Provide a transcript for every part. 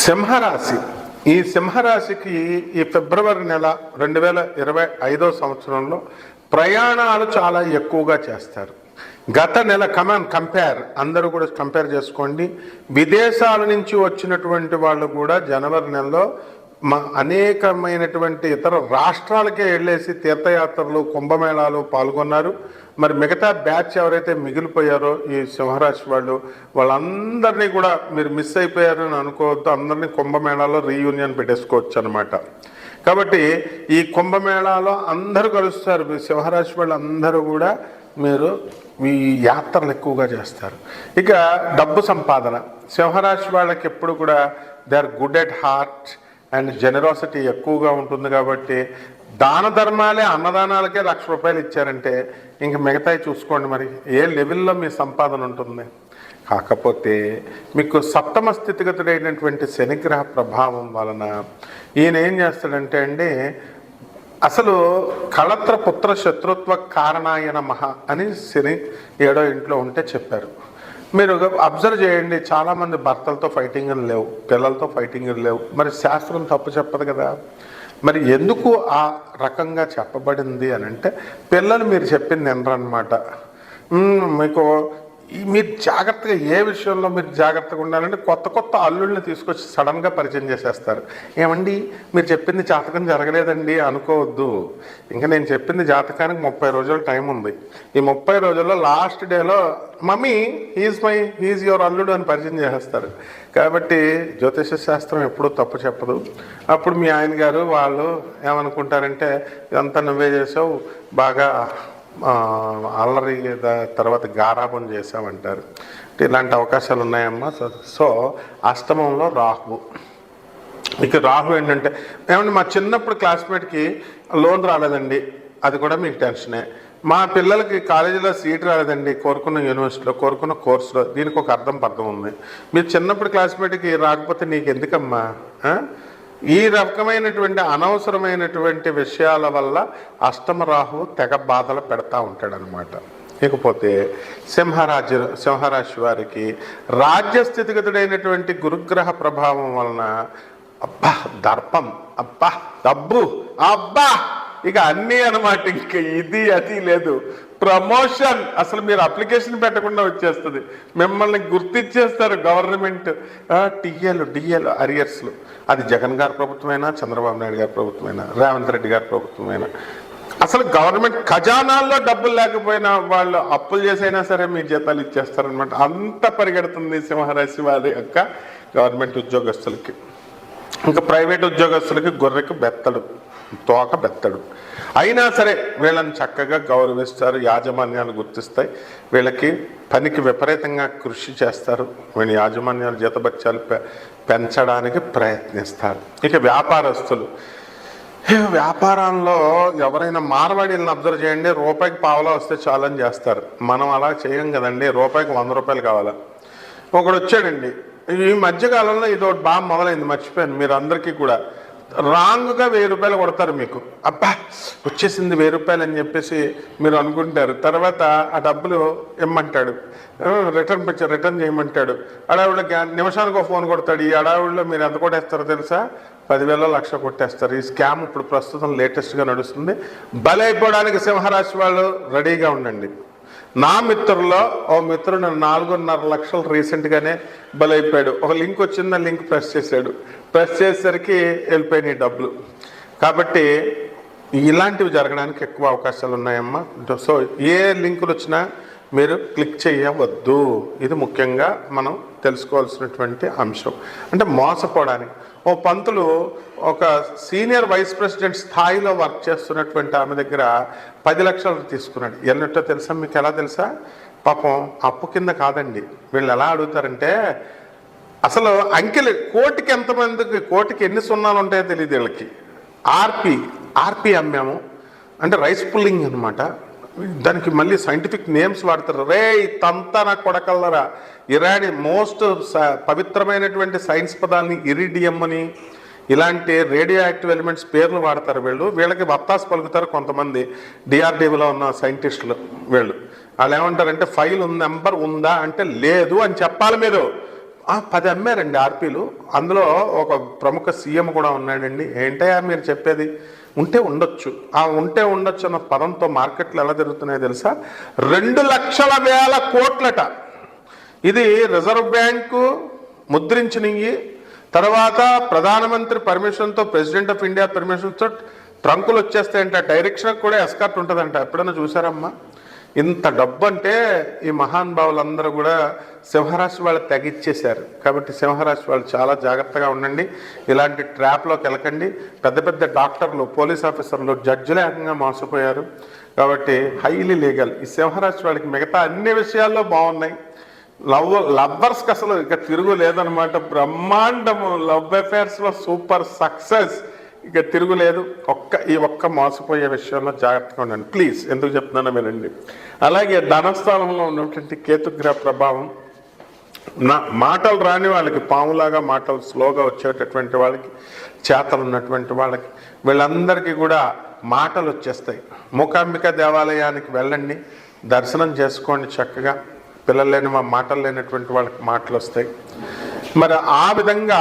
సింహరాశి. ఈ సింహరాశికి ఈ ఫిబ్రవరి నెల 2025 సంవత్సరంలో ప్రయాణాలు చాలా ఎక్కువగా చేస్తారు. గత నెల కంపేర్ అందరూ కూడా కంపేర్ చేసుకోండి. విదేశాల నుంచి వచ్చినటువంటి వాళ్ళు కూడా జనవరి నెలలో అనేకమైనటువంటి ఇతర రాష్ట్రాలకే వెళ్ళేసి తీర్థయాత్రలు కుంభమేళాలు పాల్గొన్నారు. మరి మిగతా బ్యాచ్ ఎవరైతే మిగిలిపోయారో ఈ సింహరాశి వాళ్ళందరినీ కూడా మీరు మిస్ అయిపోయారని అనుకోవద్దు. అందరినీ కుంభమేళాలో రీయూనియన్ పెట్టేసుకోవచ్చు అనమాట. కాబట్టి ఈ కుంభమేళాలో అందరూ కలుస్తారు. సింహరాశి వాళ్ళందరూ కూడా మీరు ఈ యాత్రలు ఎక్కువగా చేస్తారు. ఇక డబ్బు సంపాదన సింహరాశి వాళ్ళకి ఎప్పుడు కూడా they are good at heart and generosity ఎక్కువగా ఉంటుంది. కాబట్టి దాన ధర్మాలే అన్నదానాలకే ₹1,00,000 ఇచ్చారంటే ఇంక మిగతాయి చూసుకోండి మరి ఏ లెవెల్లో మీ సంపాదన ఉంటుంది. కాకపోతే మీకు సప్తమ స్థితిగతుడైనటువంటి శనిగ్రహ ప్రభావం వలన ఈయన ఏం చేస్తాడంటే అండి, అసలు కళత్ర పుత్ర శత్రుత్వ కారణాయన మహ అని శని 7వ ఇంట్లో ఉంటే చెప్పారు. మీరు అబ్జర్వ్ చేయండి, చాలామంది భర్తలతో ఫైటింగ్లు లేవు, పిల్లలతో ఫైటింగ్లు లేవు. మరి శాస్త్రం తప్పు చెప్పదు కదా. మరి ఎందుకు ఆ రకంగా చెప్పబడింది అని అంటే, పిల్లలు మీరు చెప్పింది వినరన్నమాట. మీకు మీరు జాగ్రత్తగా ఏ విషయంలో మీరు జాగ్రత్తగా ఉండాలంటే కొత్త అల్లుళ్ళని తీసుకొచ్చి సడన్గా పరిచయం చేసేస్తారు. ఏమండి మీరు చెప్పింది జాతకం జరగలేదండి అనుకోవద్దు. ఇంకా నేను చెప్పింది జాతకానికి 30 రోజుల టైం ఉంది. ఈ 30 రోజుల్లో లాస్ట్ డేలో మమ్మీ హీజ్ యువర్ అల్లుడు అని పరిచయం చేసేస్తారు. కాబట్టి జ్యోతిష శాస్త్రం ఎప్పుడూ తప్పు చెప్పదు. అప్పుడు మీ ఆయన గారు వాళ్ళు ఏమనుకుంటారంటే, ఇదంతా నువ్వే చేసావు, బాగా అల్లరి తర్వాత గారాబం చేసామంటారు. ఇలాంటి అవకాశాలు ఉన్నాయమ్మా. సో అష్టమంలో రాహు. ఇక రాహు ఏంటంటే, ఏమంటే మా చిన్నప్పుడు క్లాస్మేట్కి లోన్ రాలేదండి, అది కూడా మీకు టెన్షనే. మా పిల్లలకి కాలేజీలో సీట్ రాలేదండి, కోరుకున్న యూనివర్సిటీలో కోరుకున్న కోర్సులో. దీనికి ఒక అర్థం ఉంది. మీరు చిన్నప్పుడు క్లాస్మేట్కి రాకపోతే నీకు ఎందుకమ్మా? ఈ రకమైనటువంటి అనవసరమైనటువంటి విషయాల వల్ల అష్టమ రాహు తెగ బాధలు పెడతా ఉంటాడనమాట. ఇకపోతే సింహరాశి వారికి రాజ్యస్థితిగతుడైనటువంటి గురుగ్రహ ప్రభావం వలన దర్పం, డబ్బు, ఇక అన్నీ అనమాట. ఇంకా ఇది అది లేదు. ప్రమోషన్ అసలు మీరు అప్లికేషన్ పెట్టకుండా వచ్చేస్తుంది. మిమ్మల్ని గుర్తించేస్తారు గవర్నమెంట్. డిఎల్ అరియర్స్లు, అది జగన్ గారి ప్రభుత్వమైనా, చంద్రబాబు నాయుడు గారి ప్రభుత్వమైనా, రేవంత్ రెడ్డి గారి ప్రభుత్వమైనా, అసలు గవర్నమెంట్ ఖజానాల్లో డబ్బులు లేకపోయినా వాళ్ళు అప్పులు చేసైనా సరే మీ జీతాలు ఇచ్చేస్తారనమాట. అంత పరిగెడుతుంది సింహరాశి వారి యొక్క గవర్నమెంట్ ఉద్యోగస్తులకి. ఇంకా ప్రైవేట్ ఉద్యోగస్తులకి గొర్రెకు బెత్తడు, తోక బెత్తడు. అయినా సరే వీళ్ళని చక్కగా గౌరవిస్తారు, యాజమాన్యాలు గుర్తిస్తాయి, వీళ్ళకి పనికి విపరీతంగా కృషి చేస్తారు, వీళ్ళ యాజమాన్యాలు జీతభత్యాలు పెంచడానికి ప్రయత్నిస్తారు. ఇక వ్యాపారస్తులు, వ్యాపారంలో ఎవరైనా మార్వాడీలను అబ్జర్వ్ చేయండి. రూపాయికి పావలా వస్తే చాలని చేస్తారు. మనం అలా చేయం కదండి. రూపాయికి ₹100 కావాలా. ఒకడు వచ్చాడండి ఈ మధ్యకాలంలో, ఇది ఒకటి బాగా మొదలైంది, మర్చిపోయాను. మీరు అందరికీ కూడా రాంగ్గా ₹1000 కొడతారు మీకు. వచ్చేసింది ₹1000 అని చెప్పేసి మీరు అనుకుంటారు. తర్వాత ఆ డబ్బులు ఇమ్మంటాడు, రిటర్న్ చేయమంటాడు. అడావిడకి నిమిషానికి ఒక ఫోన్ కొడతాడు. ఈ అడావిడిలో మీరు ఎంత కొట్టేస్తారో తెలుసా? 10,000 1,00,000 కొట్టేస్తారు. ఈ స్కామ్ ఇప్పుడు ప్రస్తుతం లేటెస్ట్గా నడుస్తుంది. బలైపోవడానికి సింహరాశి వాళ్ళు రెడీగా ఉండండి. నా మిత్రుల్లో ఓ మిత్రుడు 4.5 లక్షలు రీసెంట్గానే బలైపోయాడు. ఒక లింక్ వచ్చింది, లింక్ ప్రెస్ చేశాడు. ప్రెస్ చేసేసరికి వెళ్ళిపోయినాయి డబ్బులు. కాబట్టి ఇలాంటివి జరగడానికి ఎక్కువ అవకాశాలు ఉన్నాయమ్మా. సో ఏ లింకులు వచ్చినా మీరు క్లిక్ చేయవద్దు. ఇది ముఖ్యంగా మనం తెలుసుకోవాల్సినటువంటి అంశం. అంటే మోసపోవడానికి ఓ పంతులు ఒక సీనియర్ వైస్ ప్రెసిడెంట్ స్థాయిలో వర్క్ చేస్తున్నటువంటి ఆమె దగ్గర 10 లక్షలు తీసుకున్నాడు. ఎన్నట్టో తెలుసా మీకు? ఎలా తెలుసా? పాపం అప్పు కింద కాదండి. వీళ్ళు ఎలా అడుగుతారంటే, అసలు అంకెలు కోటికి ఎంతమందికి, కోటికి ఎన్ని సున్నాలు ఉంటాయో తెలియదు వీళ్ళకి. ఆర్పి అమ్మాము అంటే రైస్ పుల్లింగ్ అనమాట. దానికి మళ్ళీ సైంటిఫిక్ నేమ్స్ వాడతారు. తంతన కొడకల్లరా, ఇరాని మోస్ట్ పవిత్రమైనటువంటి సైన్స్ పదాలని ఇరిడియం అని, ఇలాంటి రేడియో యాక్టివ్ ఎలిమెంట్స్ పేర్లు వాడతారు వీళ్ళు. వీళ్ళకి వత్తాసు పలుకుతారు కొంతమంది డిఆర్డీఓలో ఉన్న సైంటిస్టులు. వాళ్ళు ఏమంటారంటే, ఫైల్ నెంబర్ ఉందా అంటే లేదు అని చెప్పాలి మీరు. 10 అమ్మారండి ఆర్పీలు. అందులో ఒక ప్రముఖ సీఎం కూడా ఉన్నాడండి. ఏంటయ్యా మీరు చెప్పేది? ఉంటే ఉండొచ్చు. ఆ ఉంటే ఉండొచ్చు అన్న పదంతో మార్కెట్లు ఎలా జరుగుతున్నాయో తెలుసా? 2,00,000 కోట్లట. ఇది రిజర్వ్ బ్యాంకు ముద్రించినవి, తర్వాత ప్రధానమంత్రి పర్మిషన్తో, ప్రెసిడెంట్ ఆఫ్ ఇండియా పర్మిషన్తో ట్రంకులు వచ్చేస్తాయంట. డైరెక్షన్ కూడా ఎస్కార్ట్ ఉంటుందంట. ఎప్పుడైనా చూసారమ్మా? ఇంత డబ్బు అంటే ఈ మహానుభావులందరూ కూడా సింహరాశి వాళ్ళు తెగిచ్చేశారు. కాబట్టి సింహరాశి వాళ్ళు చాలా జాగ్రత్తగా ఉండండి. ఇలాంటి ట్రాప్లోకి వెళ్ళకండి. పెద్ద పెద్ద డాక్టర్లు, పోలీస్ ఆఫీసర్లు, జడ్జిలు ఏకంగా మోసపోయారు. కాబట్టి హైలీ లీగల్. ఈ సింహరాశి వాళ్ళకి మిగతా అన్ని విషయాల్లో బాగున్నాయి. లవ్వర్స్కి అసలు ఇక తిరుగు లేదనమాట. బ్రహ్మాండము. లవ్ అఫేర్స్లో సూపర్ సక్సెస్. ఇక తిరుగులేదు. ఈ ఒక్క మోసపోయే విషయంలో జాగ్రత్తగా ఉండండి ప్లీజ్. ఎందుకు చెప్తున్నానో వినండి. అలాగే ధనస్థానంలో ఉన్నటువంటి కేతుగ్రహ ప్రభావం, మాటలు రాని వాళ్ళకి, పాములాగా మాటలు స్లోగా వచ్చేటటువంటి వాళ్ళకి, చేతలు ఉన్నటువంటి వాళ్ళకి, వీళ్ళందరికీ కూడా మాటలు వచ్చేస్తాయి. మూకాంబిక దేవాలయానికి వెళ్ళండి, దర్శనం చేసుకోండి చక్కగా. పిల్లలు లేని మాటలు లేనటువంటి వాళ్ళకి మాటలు వస్తాయి. మరి ఆ విధంగా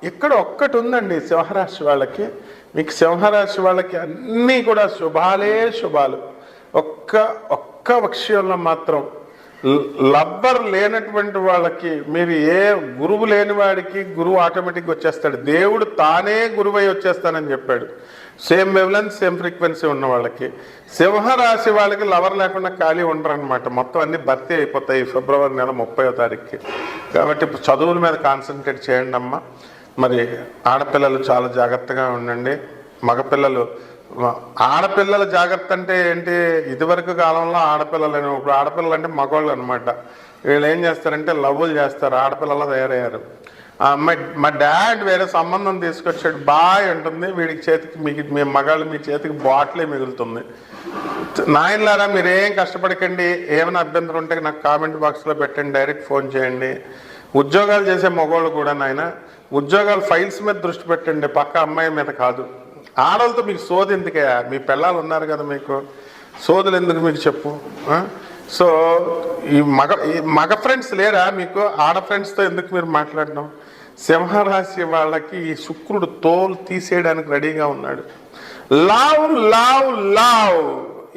ఇక్కడ ఒక్కటి ఉందండి సింహరాశి వాళ్ళకి. మీకు సింహరాశి వాళ్ళకి అన్నీ కూడా శుభాలే శుభాలు. ఒక్క విషయంలో మాత్రం లబ్బర్ లేనటువంటి వాళ్ళకి, మీరు ఏ గురువు లేని వాడికి గురువు ఆటోమేటిక్గా వచ్చేస్తాడు. దేవుడు తానే గురువై వచ్చేస్తానని చెప్పాడు. సేమ్ వేవ్లెంత్, సేమ్ ఫ్రీక్వెన్సీ ఉన్న వాళ్ళకి. సింహరాశి వాళ్ళకి లవర్ లేకుండా ఖాళీ ఉండరనమాట. మొత్తం అన్ని భర్తీ అయిపోతాయి ఫిబ్రవరి నెల 30వ తారీఖుకి. కాబట్టి చదువుల మీద కాన్సన్ట్రేట్ చేయండి అమ్మా. మరి ఆడపిల్లలు చాలా జాగ్రత్తగా ఉండండి. మగపిల్లలు, ఆడపిల్లల జాగ్రత్త అంటే ఏంటి? ఇదివరకు కాలంలో ఆడపిల్లలు, ఇప్పుడు ఆడపిల్లలు అంటే మగవాళ్ళు అనమాట. వీళ్ళు ఏం చేస్తారంటే లవ్వులు చేస్తారు. ఆడపిల్లలు తయారయ్యారు. ఆ అమ్మాయి, మా డాడ్ వేరే సంబంధం తీసుకొచ్చాడు, బాయ్ ఉంటుంది, వీడికి చేతికి, మీ మగాళ్ళు మీ చేతికి బాటిలే మిగులుతుంది. నాయనలారా మీరేం కష్టపడకండి. ఏమైనా అభ్యంతరం ఉంటే నాకు కామెంట్ బాక్స్లో పెట్టండి, డైరెక్ట్ ఫోన్ చేయండి. ఉద్యోగాలు చేసే మగవాళ్ళు కూడా నాయన ఉద్యోగాలు ఫైల్స్ మీద దృష్టి పెట్టండి, పక్క అమ్మాయి మీద కాదు. ఆడవాళ్ళతో మీకు సోది ఎందుకే? మీ పిల్లలు ఉన్నారు కదా, మీకు సోదులు ఎందుకు మీకు చెప్పు. సో ఈ మగ ఫ్రెండ్స్ లేరా మీకు? ఆడ ఫ్రెండ్స్తో ఎందుకు మీరు మాట్లాడడం? సింహరాశి వాళ్ళకి ఈ శుక్రుడు తోలు తీసేయడానికి రెడీగా ఉన్నాడు. లవ్ లవ్ లవ్,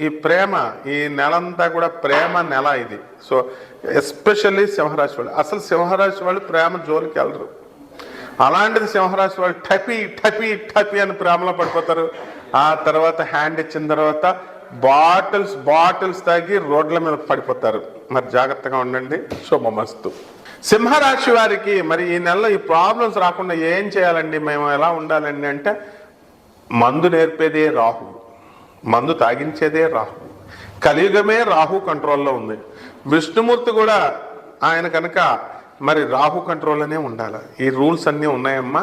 ఈ ప్రేమ, ఈ నెలంతా కూడా ప్రేమ నెల ఇది. సో ఎస్పెషల్లీ సింహరాశి వాళ్ళు, అసలు సింహరాశి వాళ్ళు ప్రేమ జోలికి వెళ్ళరు. అలాంటిది సింహరాశి వాళ్ళు టపీ టపీ టపీ అని ప్రేమలో పడిపోతారు. ఆ తర్వాత హ్యాండ్ ఇచ్చిన తర్వాత బాటిల్స్ తాగి రోడ్ల మీద పడిపోతారు. మరి జాగ్రత్తగా ఉండండి. శుభమస్తు. సింహరాశి వారికి మరి ఈ నెలలో ఈ ప్రాబ్లమ్స్ రాకుండా ఏం చేయాలండి, మేము ఎలా ఉండాలండి అంటే, మందు నేర్పేదే రాహు, మందు తాగించేదే రాహు. కలియుగమే రాహు కంట్రోల్లో ఉంది. విష్ణుమూర్తి కూడా ఆయన కనుక మరి రాహు కంట్రోల్లోనే ఉండాలి. ఈ రూల్స్ అన్నీ ఉన్నాయమ్మా.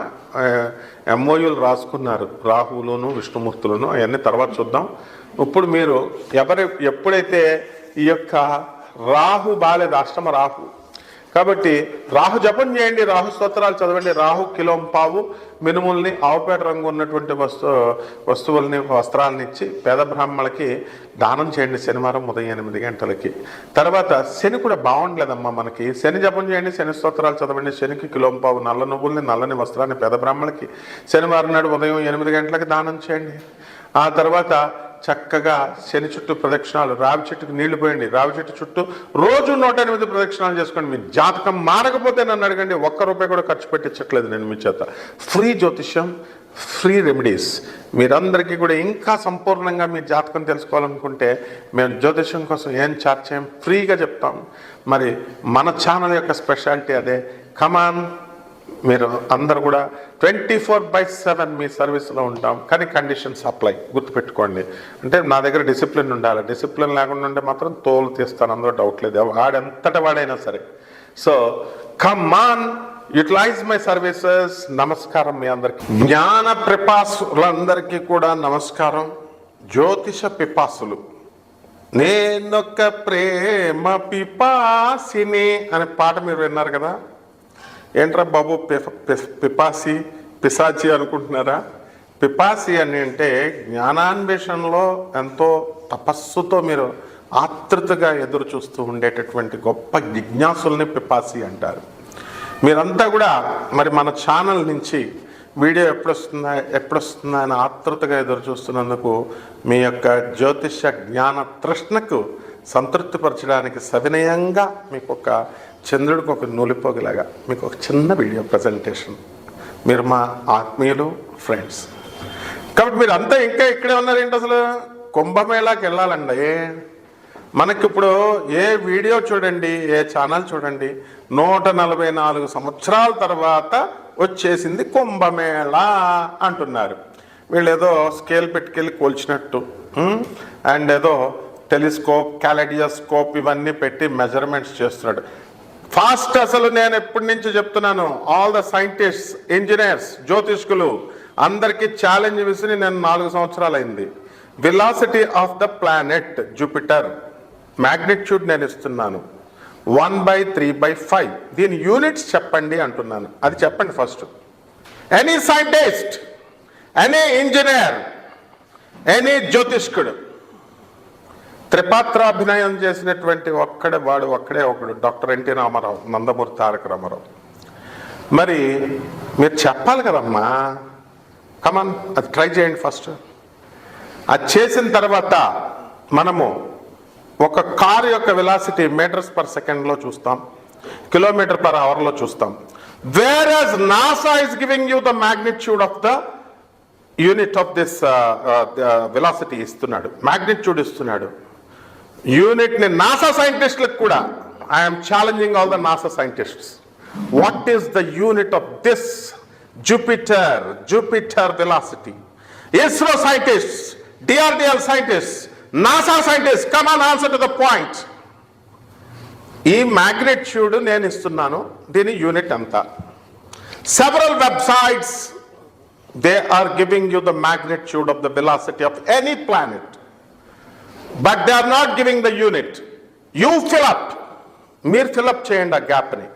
ఎంఓయూలు రాసుకున్నారు రాహులోను విష్ణుమూర్తులను. అవన్నీ తర్వాత చూద్దాం. ఇప్పుడు మీరు ఎప్పుడైతే ఈ యొక్క రాహు బాలేదు, అష్టమ రాహు, కాబట్టి రాహు జపం చేయండి, రాహు స్తోత్రాలు చదవండి. రాహు కిలోంపావు మినుముల్ని, ఆవుపేట రంగు ఉన్నటువంటి వస్తువుల్ని, వస్త్రాలని ఇచ్చి పేద బ్రాహ్మణులకి దానం చేయండి శనివారం ఉదయం 8 గంటలకి. తర్వాత శని కూడా బాగుండలేదమ్మా మనకి. శని జపం చేయండి, శని స్తోత్రాలు చదవండి. శనికి కిలోంపావు నల్ల నువ్వుల్ని, నల్లని వస్త్రాన్ని పేద బ్రాహ్మణులకి శనివారం నాడు ఉదయం 8 గంటలకి దానం చేయండి. ఆ తర్వాత చక్కగా శని చుట్టూ ప్రదక్షిణాలు, రావి చెట్టుకు నీళ్లు పోయండి, రావి చెట్టు చుట్టూ రోజు 108 ప్రదక్షిణాలు చేసుకోండి. మీ జాతకం మారకపోతే నన్ను అడగండి, ₹1 కూడా ఖర్చు పెట్టించట్లేదు నేను మీ చేత. ఫ్రీ జ్యోతిష్యం, ఫ్రీ రెమెడీస్. మీరందరికీ కూడా ఇంకా సంపూర్ణంగా మీ జాతకం తెలుసుకోవాలనుకుంటే మేము జ్యోతిష్యం కోసం ఏం ఛార్జ్ చేయం, ఫ్రీగా చెప్తాం. మరి మన ఛానల్ యొక్క స్పెషాలిటీ అదే. కమాన్, మీరు అందరు కూడా 24/7 మీ సర్వీస్లో ఉంటాం. కానీ కండిషన్స్ అప్లై, గుర్తుపెట్టుకోండి. అంటే నా దగ్గర డిసిప్లిన్ ఉండాలి. డిసిప్లిన్ లేకుండా ఉంటే మాత్రం తోలు తీస్తాను, అందులో డౌట్ లేదు. వాడెంతటి వాడైనా సరే. So come on, utilise my services. నమస్కారం మీ అందరికీ. జ్ఞాన పిపాసులందరికీ కూడా నమస్కారం. జ్యోతిష పిపాసులు, నేనొక్క ప్రేమ పిపాసిని అనే పాట మీరు విన్నారు కదా. ఏంట్రా బాబు పిశాచి అనుకుంటున్నారా? పిపాసి అని అంటే జ్ఞానాన్వేషణలో ఎంతో తపస్సుతో మీరు ఆతృతగా ఎదురు చూస్తూ ఉండేటటువంటి గొప్ప జిజ్ఞాసుల్ని పిపాసి అంటారు. మీరంతా కూడా మరి మన ఛానల్ నుంచి వీడియో ఎప్పుడొస్తుందా అని ఆతృతగా ఎదురు చూస్తున్నందుకు మీ యొక్క జ్యోతిష జ్ఞాన తృష్ణకు సంతృప్తిపరచడానికి సవినయంగా మీకు ఒక చంద్రుడికి ఒక నులిపోగలాగా మీకు ఒక చిన్న వీడియో ప్రజెంటేషన్. మీరు మా ఆత్మీయులు, ఫ్రెండ్స్ కాబట్టి మీరు అంతా ఇంకా ఇక్కడే ఉన్నారేంటి? అసలు కుంభమేళాకి వెళ్ళాలండి. మనకిప్పుడు ఏ వీడియో చూడండి, ఏ ఛానల్ చూడండి, 144 సంవత్సరాల తర్వాత వచ్చేసింది కుంభమేళా అంటున్నారు. వీళ్ళు ఏదో స్కేల్ పెట్టుకెళ్ళి కోల్చినట్టు అండ్ ఏదో టెలిస్కోప్, క్యాలెడియోస్కోప్ ఇవన్నీ పెట్టి మెజర్మెంట్స్ చేస్తున్నాడు. ఫాస్ట్ అసలు నేను ఎప్పటి నుంచి చెప్తున్నాను, ఆల్ ద సైంటిస్ట్స్, ఇంజనీర్స్, జ్యోతిష్కులు అందరికీ ఛాలెంజ్ విసిని నేను 4 సంవత్సరాలు అయింది. Velocity of the planet Jupiter magnitude నేను ఇస్తున్నాను 1/3/5. దీని యూనిట్స్ చెప్పండి అంటున్నాను. అది చెప్పండి first. Any scientist, any engineer, any జ్యోతిష్కుడు త్రిపాత్రాభినయం చేసినటువంటి ఒక్కడే ఒకడు డాక్టర్ ఎన్టీ రామారావు, నందమూరి తారక రామారావు. మరి మీరు చెప్పాలి కదమ్మా, కమాన్ అది ట్రై చేయండి ఫస్ట్. అది చేసిన తర్వాత మనము ఒక కారు యొక్క వెలాసిటీ మీటర్స్ పర్ సెకండ్లో చూస్తాం, కిలోమీటర్ పర్ అవర్లో చూస్తాం. Where NASA is giving you the magnitude of the unit of this velocity ఇస్తున్నాడు, మ్యాగ్నిట్యూడ్ ఇస్తున్నాడు. యూనిట్ని నాసా సైంటిస్టులకు కూడా I'm challenging all the NASA scientists. What is the unit of this Jupiter velocity? ISRO scientists, DRDL scientists, NASA scientist, come on answer to the point. ఈ magnitude నేను ఇస్తున్నాను, దీని unit ఎంత? Several websites they are giving you the magnitude of the velocity of any planet, but they are not giving the unit. You fill up, మీరు fill up చేయండి ఆ గ్యాప్ని.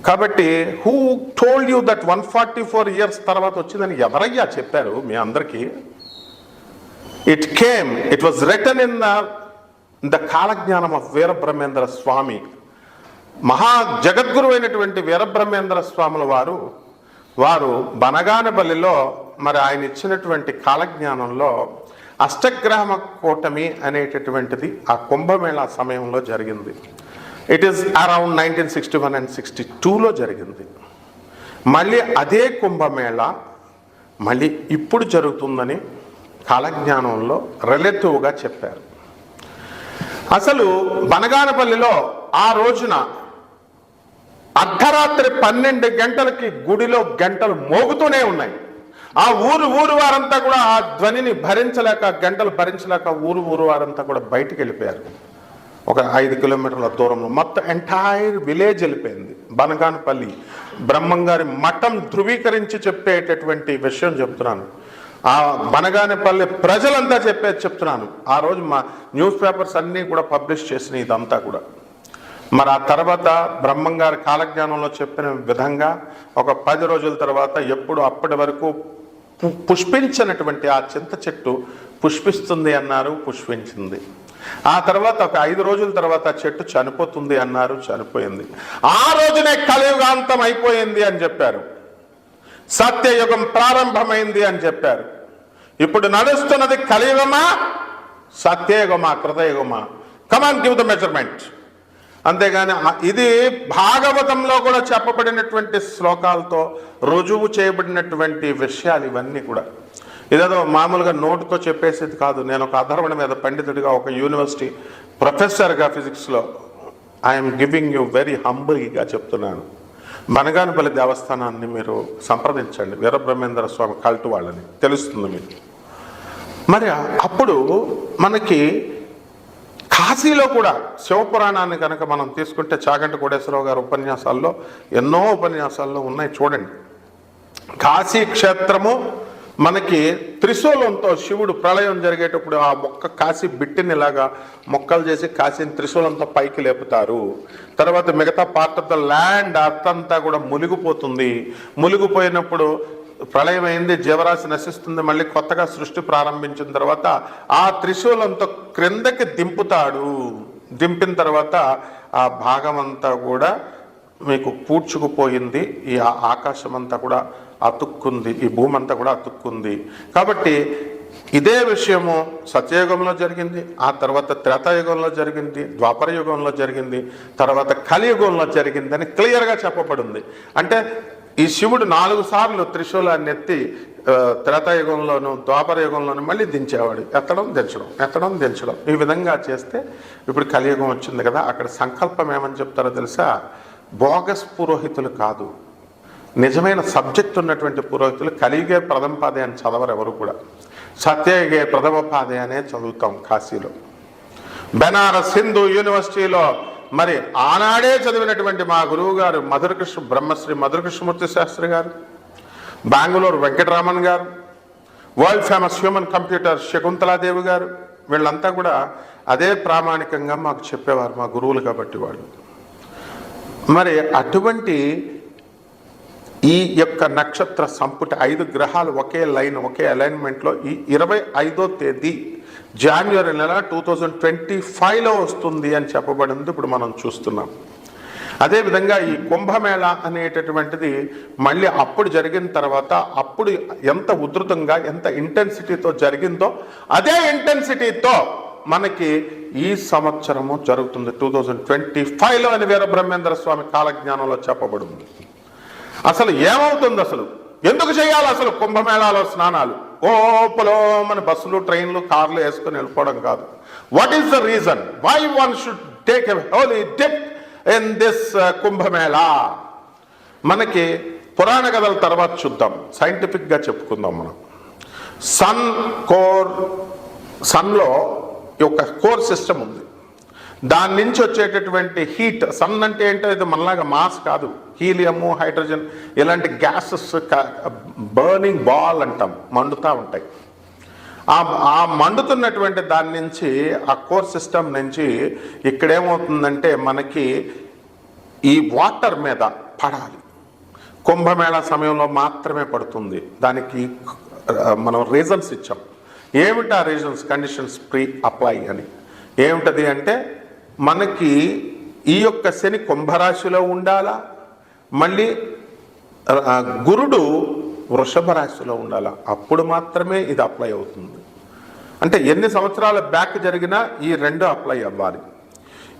కాబట్టి who told you that 144 years తర్వాత వచ్చిందని ఎవరయ్యా చెప్పారు మీ అందరికీ? It was written in the Kalagnanam of Veerabrahmendra Swami. మహా జగద్గురు అయినటువంటి వీరబ్రహ్మేంద్ర స్వాముల వారు బనగానపల్లిలో మరి ఆయన ఇచ్చినటువంటి కాలజ్ఞానంలో అష్టగ్రామ కూటమి అనేటటువంటిది ఆ కుంభమేళా సమయంలో జరిగింది. ఇట్ ఈస్ అరౌండ్ 1961 and 62లో జరిగింది. మళ్ళీ అదే కుంభమేళా మళ్ళీ ఇప్పుడు జరుగుతుందని కాలజ్ఞానంలో రిలేటివ్గా చెప్పారు. అసలు బనగానపల్లిలో ఆ రోజున అర్ధరాత్రి 12 గంటలకి గుడిలో గంటలు మోగుతూనే ఉన్నాయి. ఆ ఊరు వారంతా కూడా ఆ ధ్వనిని భరించలేక, గంటలు భరించలేక ఊరు వారంతా కూడా బయటికి వెళ్ళిపోయారు. ఒక 5 కిలోమీటర్ల దూరంలో మొత్తం ఎంటైర్ విలేజ్ వెళ్ళిపోయింది. బనగానపల్లి బ్రహ్మంగారి మఠం ధృవీకరించి చెప్పేటటువంటి విషయం చెప్తున్నాను. ఆ బనగానపల్లి ప్రజలంతా చెప్తున్నాను. ఆ రోజు మా న్యూస్ పేపర్స్ అన్నీ కూడా పబ్లిష్ చేసిన ఇదంతా కూడా. మరి ఆ తర్వాత బ్రహ్మంగారి కాలజ్ఞానంలో చెప్పిన విధంగా ఒక 10 రోజుల తర్వాత అప్పటి వరకు పుష్పించినటువంటి ఆ చింత చెట్టు పుష్పిస్తుంది అన్నారు, పుష్పించింది. ఆ తర్వాత ఒక 5 రోజుల తర్వాత చెట్టు చనిపోతుంది అన్నారు, చనిపోయింది. ఆ రోజునే కలియుగాంతం అయిపోయింది అని చెప్పారు. సత్యయుగం ప్రారంభమైంది అని చెప్పారు. ఇప్పుడు నడుస్తున్నది కలియుగమా, సత్యయుగమా, కృతయుగమా? Come on give the measurement. అంతేగాని ఇది భాగవతంలో కూడా చెప్పబడినటువంటి శ్లోకాలతో రుజువు చేయబడినటువంటి విషయాలు ఇవన్నీ కూడా. ఇదేదో మామూలుగా నోటుతో చెప్పేసేది కాదు. నేను ఒక అధర్వణ మీద పండితుడిగా, ఒక యూనివర్సిటీ ప్రొఫెసర్గా ఫిజిక్స్లో ఐఎమ్ గివింగ్ యూ వెరీ హంబుల్గా చెప్తున్నాను. బనగానపల్లి దేవస్థానాన్ని మీరు సంప్రదించండి, వీరబ్రహ్మేంద్ర స్వామి కల్ట్ వాళ్ళని, తెలుస్తుంది మీకు. మరి అప్పుడు మనకి కాశీలో కూడా శివపురాణాన్ని కనుక మనం తీసుకుంటే చాగంటి కోటేశ్వరరావు గారి ఉపన్యాసాల్లో ఎన్నో ఉపన్యాసాల్లో ఉన్నాయి, చూడండి. కాశీ క్షేత్రము మనకి త్రిశూలంతో శివుడు ప్రళయం జరిగేటప్పుడు ఆ కాశీ బిట్టిని ఇలాగా మొక్కలు చేసి కాశీని త్రిశూలంతో పైకి లేపుతారు. తర్వాత మిగతా పార్ట్ ఆఫ్ ద ల్యాండ్ అర్థంతా కూడా మునిగిపోతుంది. మునిగిపోయినప్పుడు ప్రళయం అయింది, జీవరాశి నశిస్తుంది. మళ్ళీ కొత్తగా సృష్టి ప్రారంభించిన తర్వాత ఆ త్రిశూలంతో క్రిందకి దింపుతాడు. దింపిన తర్వాత ఆ భాగం అంతా కూడా మీకు పూడ్చుకుపోయింది, ఈ ఆకాశం అంతా కూడా అతుక్కుంది, ఈ భూమి అంతా కూడా అతుక్కుంది. కాబట్టి ఇదే విషయము సత్యయుగంలో జరిగింది, ఆ తర్వాత త్రేతాయుగంలో జరిగింది, ద్వాపర యుగంలో జరిగింది, తర్వాత కలియుగంలో జరిగిందని క్లియర్గా చెప్పబడింది. అంటే ఈ శివుడు 4 సార్లు త్రిశూలాన్ని ఎత్తి త్రేతాయుగంలోను ద్వాపర యుగంలోను మళ్ళీ దించేవాడు. ఎత్తడం దించడం, ఎత్తడం దించడం, ఈ విధంగా చేస్తే ఇప్పుడు కలియుగం వచ్చింది కదా. అక్కడ సంకల్పం ఏమని చెప్తారో తెలుసా? బోగస్ పురోహితులు కాదు, నిజమైన సబ్జెక్ట్ ఉన్నటువంటి పురోహితులు. కలియుగే ప్రథమ పాదే అని చదవరు ఎవరు కూడా, సత్యయుగే ప్రథమ పాదే అనే చదువుతాం కాశీలో. బెనారస్ హిందూ యూనివర్సిటీలో మరి ఆనాడే చదివినటువంటి మా గురువు గారు బ్రహ్మశ్రీ మధురకృష్ణమూర్తి శాస్త్రి గారు, బెంగళూరు వెంకటరామన్ గారు, world famous human computer Shakuntala Devi గారు, వీళ్ళంతా కూడా అదే ప్రామాణికంగా మాకు చెప్పేవారు, మా గురువులు కాబట్టి వాళ్ళు. మరి అటువంటి ఈ యొక్క నక్షత్ర సంపుటి 5 గ్రహాలు ఒకే లైన్, ఒకే అలైన్మెంట్లో ఈ 25వ తేదీ జనవరి నెల 2025లో వస్తుంది అని చెప్పబడింది. ఇప్పుడు మనం చూస్తున్నాం. అదేవిధంగా ఈ కుంభమేళ అనేటటువంటిది మళ్ళీ అప్పుడు జరిగిన తర్వాత, అప్పుడు ఎంత ఉధృతంగా ఎంత ఇంటెన్సిటీతో జరిగిందో అదే ఇంటెన్సిటీతో మనకి ఈ సంవత్సరము జరుగుతుంది 2025లో అని వీరబ్రహ్మేంద్ర స్వామి కాలజ్ఞానంలో చెప్పబడింది. అసలు ఏమవుతుంది, అసలు ఎందుకు చేయాలి అసలు కుంభమేళాలో స్నానాలు? ఓపలో మన బస్సులు ట్రైన్లు కార్లు వేసుకొని వెళ్ళిపోవడం కాదు. What is the reason why one should take a holy dip in this Kumbh Mela? మనకి పురాణ కథల తర్వాత చూద్దాం, సైంటిఫిక్గా చెప్పుకుందాం. మనం సన్లో ఒక కోర్ సిస్టమ్ ఉంది. దాని నుంచి వచ్చేటటువంటి హీట్, సన్ అంటే ఏంటో ఇది మనలాగా మాస్ కాదు, హీలియము హైడ్రోజన్ ఇలాంటి గ్యాసెస్ బర్నింగ్ బాల్ అంటాం, మండుతూ ఉంటాయి. ఆ మండుతున్నటువంటి దాని నుంచి, ఆ కోర్ సిస్టమ్ నుంచి ఇక్కడేమవుతుందంటే మనకి ఈ వాటర్ మీద పడాలి. కుంభమేళా సమయంలో మాత్రమే పడుతుంది. దానికి మనం రీజన్స్ ఇచ్చాం. ఏమిటి ఆ రీజన్స్? కండిషన్స్ ప్రీ అప్లై అని. ఏమిటది అంటే మనకి ఈ యొక్క శని కుంభరాశిలో ఉండాలా, మళ్ళీ గురుడు వృషభ రాశిలో ఉండాలా, అప్పుడు మాత్రమే ఇది అప్లై అవుతుంది. అంటే ఎన్ని సంవత్సరాల బ్యాక్ జరిగినా ఈ 2 అప్లై అవ్వాలి.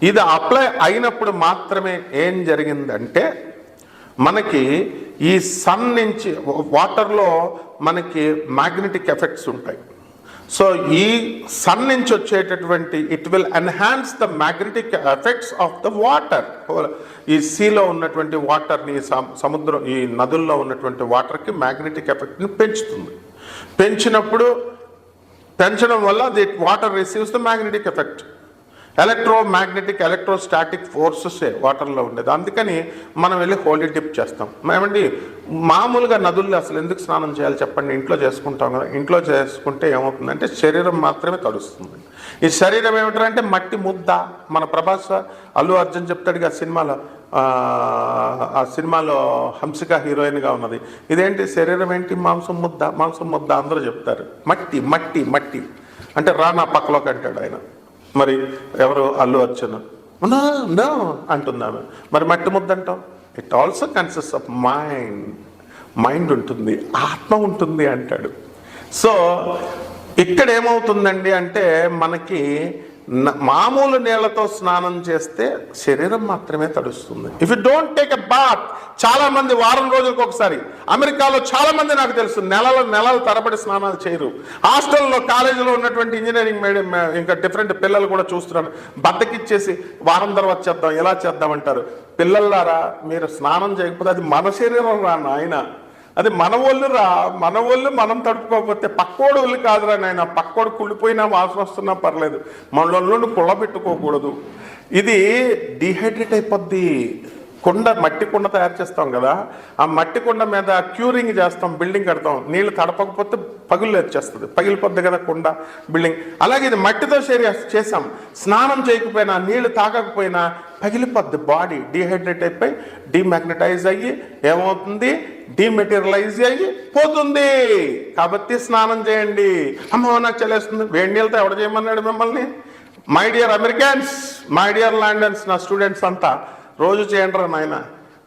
ఇది అప్లై అయినప్పుడు మాత్రమే ఏం జరిగిందంటే మనకి ఈ సన్ నుంచి వాటర్లో మనకి మ్యాగ్నెటిక్ ఎఫెక్ట్స్ ఉంటాయి. సో ఈ సన్ నుంచి వచ్చేటటువంటి it will enhance the magnetic effects of the water. ఈ సీలో ఉన్నటువంటి వాటర్ని, సముద్రం ఈ నదుల్లో ఉన్నటువంటి వాటర్కి మ్యాగ్నెటిక్ ఎఫెక్ట్ని పెంచుతుంది. పెంచడం వల్ల the water receives the magnetic effect. Electrostatic ఫోర్సెసే వాటర్లో ఉండేది. అందుకని మనం వెళ్ళి హోలీ డిప్ చేస్తాం. ఏమండి, మామూలుగా నదుల్లో అసలు ఎందుకు స్నానం చేయాలి చెప్పండి? ఇంట్లో చేసుకుంటాం కదా. ఇంట్లో చేసుకుంటే ఏమవుతుందంటే శరీరం మాత్రమే తడుస్తుంది. ఈ శరీరం ఏమిటంటే మట్టి ముద్ద. మన ప్రభాస్ అల్లు అర్జున్ చెప్తాడు ఆ సినిమాలో హంసిక హీరోయిన్గా ఉన్నది. ఇదేంటి శరీరం ఏంటి? మాంసం ముద్ద అందరూ చెప్తారు. మట్టి మట్టి మట్టి అంటే రా నా పక్కలోకి అంటాడు ఆయన. మరి ఎవరు? అల్లు అర్జున్. నో అంటున్నాను. మరి మట్టి ముద్ద అంటాం. It also consist of mind ఉంటుంది, ఆత్మ ఉంటుంది అంటాడు. సో ఇక్కడ ఏమవుతుందండి అంటే మనకి మామూలు నీళ్లతో స్నానం చేస్తే శరీరం మాత్రమే తడుస్తుంది. If you don't take a bath, చాలా మంది వారం రోజులకు ఒకసారి, అమెరికాలో చాలా మంది నాకు తెలుసు నెలల తరబడి స్నానాలు చేయరు. హాస్టల్లో కాలేజీలో ఉన్నటువంటి ఇంజనీరింగ్ మీడియం ఇంకా డిఫరెంట్ పిల్లలు కూడా చూస్తున్నాను, బద్దకిచ్చేసి వారం తర్వాత చేద్దాం, ఎలా చేద్దామంటారు. పిల్లలారా, మీరు స్నానం చేయకపోతే అది మన శరీరం రా నాయన, అది మన ఒళ్ళు మనం తడుపుకోకపోతే పక్కోడు ఒళ్ళు కాదురా నాయన. పక్కోడు కుళ్ళిపోయినా వాసన వస్తున్నా పర్లేదు, మనలో కుళ్ళబెట్టుకోకూడదు. ఇది డీహైడ్రేట్ అయిపోద్ది. మట్టి కుండ తయారు చేస్తాం కదా, ఆ మట్టి కుండ మీద క్యూరింగ్ చేస్తాం, బిల్డింగ్ కడతాం. నీళ్ళు తడపకపోతే పగిలిపోద్ది కదా కుండ, బిల్డింగ్. అలాగే ఇది మట్టితో చేసాం. స్నానం చేయకపోయినా, నీళ్లు తాగకపోయినా పగిలిపోద్ది. బాడీ డీహైడ్రేట్ అయిపోయి డీమాగ్నటైజ్ అయ్యి ఏమవుతుంది? డీమెటీరియలైజ్ అయ్యి పోతుంది. కాబట్టి స్నానం చేయండి. అమ్మ నాకు చలేస్తుంది, వేడి నీళ్ళతో ఎవడ చేయమన్నాడు మిమ్మల్ని? My dear Americans, my dear London's, నా స్టూడెంట్స్ అంతా రోజు చేయండి రా నాయన.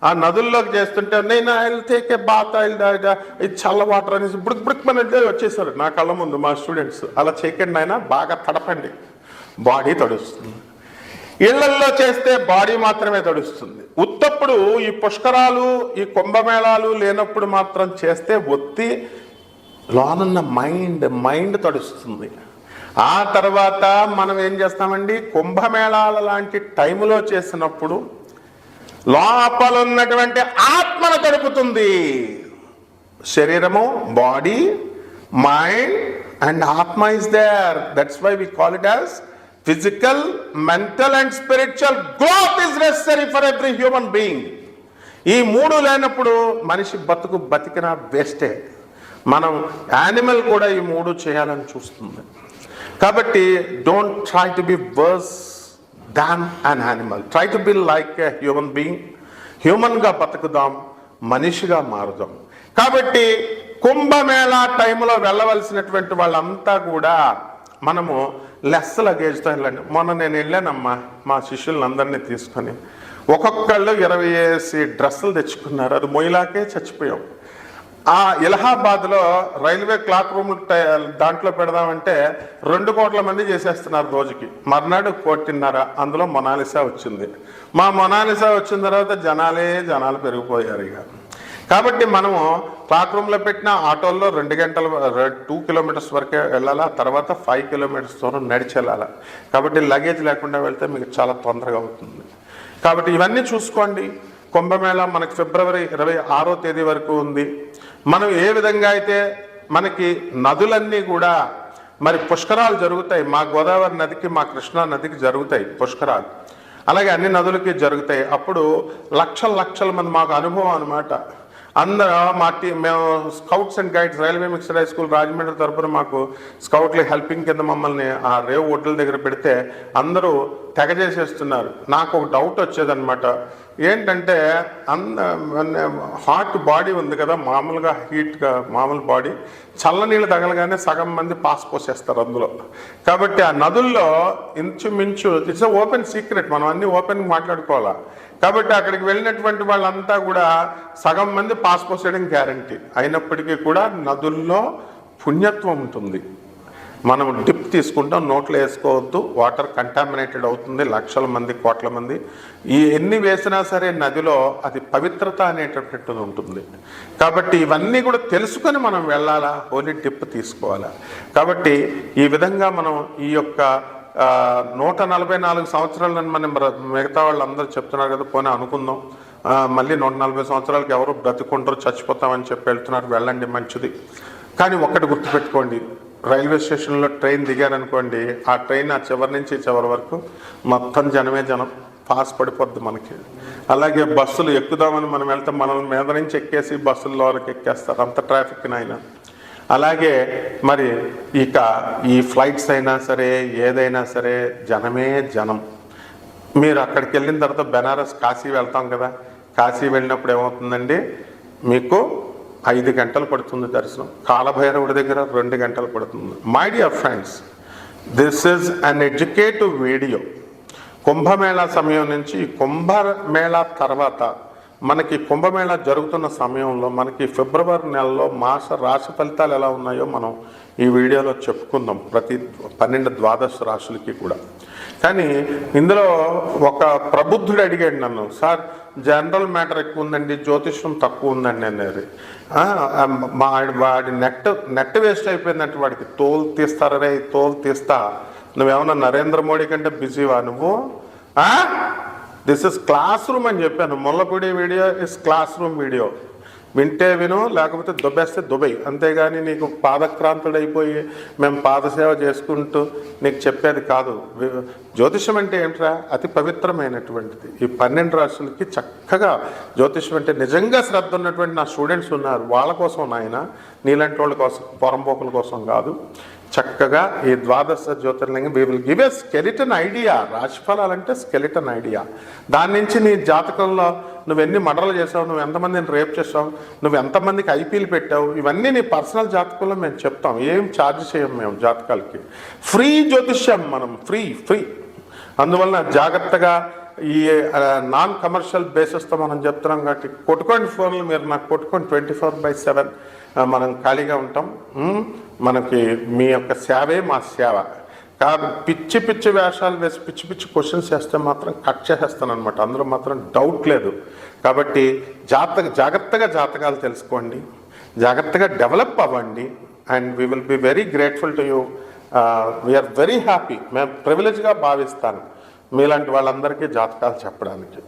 ఆ నదుల్లోకి చేస్తుంటే నేను ఆయన టేకే బాత్ ఇది చల్ల వాటర్ అనేసి బుడుక్ మన వచ్చేసారు నా కళ్ళ ముందు మా స్టూడెంట్స్. అలా చేయకండి ఆయన, బాగా తడపండి, బాడీ తడుస్తుంది. ఇళ్లల్లో చేస్తే బాడీ మాత్రమే తడుస్తుంది. ఉత్తప్పుడు ఈ పుష్కరాలు ఈ కుంభమేళాలు లేనప్పుడు మాత్రం చేస్తే ఒత్తి లోనున్న మైండ్ తడుస్తుంది. ఆ తర్వాత మనం ఏం చేస్తామండి, కుంభమేళాల లాంటి టైములో చేసినప్పుడు లోపల ఉన్నటువంటి ఆత్మను తడుపుతుంది. శరీరము, body, mind and atma is there. That's why we call it as physical, mental and spiritual growth is necessary for every human being. ఈ మూడు లేనప్పుడు మనిషి బతికిన వేస్టే. మనం యానిమల్ కూడా ఈ మూడు చేయాలని చూస్తుంది. కాబట్టి don't try to be worse than an animal, try to be like a human being. హ్యూమన్గా బతుకుదాం, మనిషిగా మారుదాం. కాబట్టి కుంభమేళా టైంలో వెళ్ళవలసినటువంటి వాళ్ళంతా కూడా మనము లెస్ లగేజ్తో వెళ్ళండి. మొన్న నేను వెళ్ళానమ్మా మా శిష్యులందరినీ తీసుకొని, ఒక్కొక్కళ్ళు 20 డ్రెస్సులు తెచ్చుకున్నారు. అది మొయిలాకే చచ్చిపోయాం. ఆ ఇలహాబాద్లో రైల్వే క్లాక్ రూమ్ దాంట్లో పెడదామంటే 2 కోట్ల మంది చేసేస్తున్నారు రోజుకి. మర్నాడు 1.5 కోటి, అందులో మొనాలిసా వచ్చింది. మా మొనాలిసా వచ్చిన తర్వాత జనాలు పెరిగిపోయారు ఇక. కాబట్టి మనము క్లాక్ రూమ్లో పెట్టిన ఆటోల్లో 2 గంటలు 2 కిలోమీటర్స్ వరకే వెళ్ళాలా, తర్వాత 5 కిలోమీటర్స్ దూరం నడిచి వెళ్ళాలా. కాబట్టి లగేజ్ లేకుండా వెళ్తే మీకు చాలా తొందరగా అవుతుంది. కాబట్టి ఇవన్నీ చూసుకోండి. కుంభమేళా మనకి ఫిబ్రవరి 26వ తేదీ వరకు ఉంది. మనం ఏ విధంగా అయితే మనకి నదులన్నీ కూడా మరి పుష్కరాలు జరుగుతాయి. మా గోదావరి నదికి, మా కృష్ణా నదికి జరుగుతాయి పుష్కరాలు. అలాగే అన్ని నదులకి జరుగుతాయి. అప్పుడు లక్షల మంది, మాకు అనుభవం అనమాట. అందరూ మేము scouts and guides railway mixed high school Rajahmundry తరపున మాకు స్కౌట్లు హెల్పింగ్ కింద మమ్మల్ని ఆ రేవు ఒడ్ల దగ్గర పెడితే అందరూ తెగ చేసేస్తున్నారు. నాకు ఒక డౌట్ వచ్చేదన్నమాట. ఏంటంటే హాట్ బాడీ ఉంది కదా, మామూలుగా హీట్గా మామూలు బాడీ, చల్లనీళ్ళు తగలగానే సగం మంది పాస్ పోసేస్తారు అందులో. కాబట్టి ఆ నదుల్లో ఇంచుమించు ఇట్స్ ఓపెన్ సీక్రెట్, మనం అన్నీ ఓపెన్ మాట్లాడుకోవాలా. కాబట్టి అక్కడికి వెళ్ళినటువంటి వాళ్ళంతా కూడా సగం మంది పాస్ పోసేయడం గ్యారంటీ. అయినప్పటికీ కూడా నదుల్లో పుణ్యత్వం ఉంటుంది. మనం డిప్ తీసుకుంటాం, నోట్లో వేసుకోవద్దు, వాటర్ కంటామినేటెడ్ అవుతుంది. లక్షల మంది, కోట్ల మంది ఎన్ని వేసినా సరే నదిలో అది పవిత్రత అనేటటువంటిది ఉంటుంది. కాబట్టి ఇవన్నీ కూడా తెలుసుకొని మనం వెళ్ళాలా, హోలీ డిప్ తీసుకోవాలా. కాబట్టి ఈ విధంగా మనం ఈ యొక్క 144 సంవత్సరాలను మనం మిగతా వాళ్ళు అందరూ చెప్తున్నారు కదా, పోనీ అనుకుందాం మళ్ళీ 140 సంవత్సరాలకి ఎవరు బ్రతుకుంటారు, చచ్చిపోతామని చెప్పి వెళ్తున్నారు. వెళ్ళండి, మంచిది. కానీ ఒక్కటి గుర్తుపెట్టుకోండి, రైల్వే స్టేషన్లో ట్రైన్ దిగారనుకోండి, ఆ ట్రైన్ ఆ చివరి నుంచి చివరి వరకు మొత్తం జనం పాస్ పడిపోద్ది మనకి. అలాగే బస్సులు ఎక్కుదామని మనం వెళ్తే మనం మీద నుంచి ఎక్కేసి బస్సుల్లో వరకు ఎక్కేస్తారు, అంత ట్రాఫిక్ అయినా. అలాగే మరి ఇక ఈ ఫ్లైట్స్ అయినా సరే, ఏదైనా సరే జనమే జనం. మీరు అక్కడికి వెళ్ళిన తర్వాత బెనారస్, కాశీ వెళ్తాం కదా, కాశీ వెళ్ళినప్పుడు ఏమవుతుందండి, మీకు 5 గంటలు పడుతుంది దర్శనం. కాలభైరవుడి దగ్గర 2 గంటలు పడుతుంది. My dear friends, this is an educative video. Kumbh Mela సమయం నుంచి కుంభమేళా తర్వాత మనకి కుంభమేళా జరుగుతున్న సమయంలో మనకి ఫిబ్రవరి నెలలో మాస రాశి ఫలితాలు ఎలా ఉన్నాయో మనం ఈ వీడియోలో చెప్పుకుందాం, ప్రతి 12 ద్వాదశ రాశులకి కూడా. కానీ ఇందులో ఒక ప్రబుద్ధుడు అడిగాడు నన్ను, సార్ జనరల్ మ్యాటర్ ఎక్కువ ఉందండి, జ్యోతిష్యం తక్కువ ఉందండి అనేది. వాడి నెట్ వేస్ట్ అయిపోయిందంటే వాడికి తోలు తీస్తారే, తోలు తీస్తా. నువ్వేమన్నా నరేంద్ర మోడీ కంటే బిజీవా నువ్వు? దిస్ ఇస్ క్లాస్ రూమ్ అని చెప్పాను. Mullapudi video is class room video. వింటే విను, లేకపోతే దుబ్బేస్తే దుబై. అంతేగాని నీకు పాదక్రాంతుడైపోయి మేము పాదసేవ చేసుకుంటూ నీకు చెప్పేది కాదు. జ్యోతిషం అంటే ఏంట్రా, అతి పవిత్రమైనటువంటిది. ఈ 12 రాశులకి చక్కగా జ్యోతిషం అంటే నిజంగా శ్రద్ధ ఉన్నటువంటి నా స్టూడెంట్స్ ఉన్నారు. వాళ్ళ కోసం నాయన, నీలాంటి వాళ్ళ కోసం, పొరంపోకుల కోసం కాదు. చక్కగా ఈ ద్వాదశ జ్యోతిర్లింగం we will give a skeleton idea. రాశిఫలాలంటే స్కెలిటన్ ఐడియా. దాని నుంచి నీ జాతకంలో నువ్వు ఎన్ని మర్డర్లు చేసావు, నువ్వు ఎంతమందిని రేప్ చేసావు, నువ్వు ఎంతమందికి ఐపీలు పెట్టావు, ఇవన్నీ నీ పర్సనల్ జాతకంలో మేము చెప్తాం. ఏం ఛార్జ్ చేయం మేము జాతకాలకి. ఫ్రీ జ్యోతిష్యం మనం, ఫ్రీ. అందువలన జాగ్రత్తగా ఈ నాన్ కమర్షియల్ బేసిస్తో మనం చెప్తున్నాం కాబట్టి కొట్టుకోండి ఫోన్లు, మీరు నాకు కొట్టుకోండి 24/7 మనం ఖాళీగా ఉంటాం. మనకి మీ యొక్క సేవే మా సేవ కాదు. పిచ్చి పిచ్చి వేషాలు వేసి పిచ్చి పిచ్చి క్వశ్చన్స్ వేస్తే మాత్రం కట్ చేసేస్తాను అనమాట, అందులో మాత్రం డౌట్ లేదు. కాబట్టి జాగ్రత్తగా జాతకాలు తెలుసుకోండి, జాగ్రత్తగా డెవలప్ అవ్వండి, and we will be very grateful to you. We are very happy. మేము ప్రివిలేజ్గా భావిస్తాను మీలాంటి వాళ్ళందరికీ జాతకాలు చెప్పడానికి.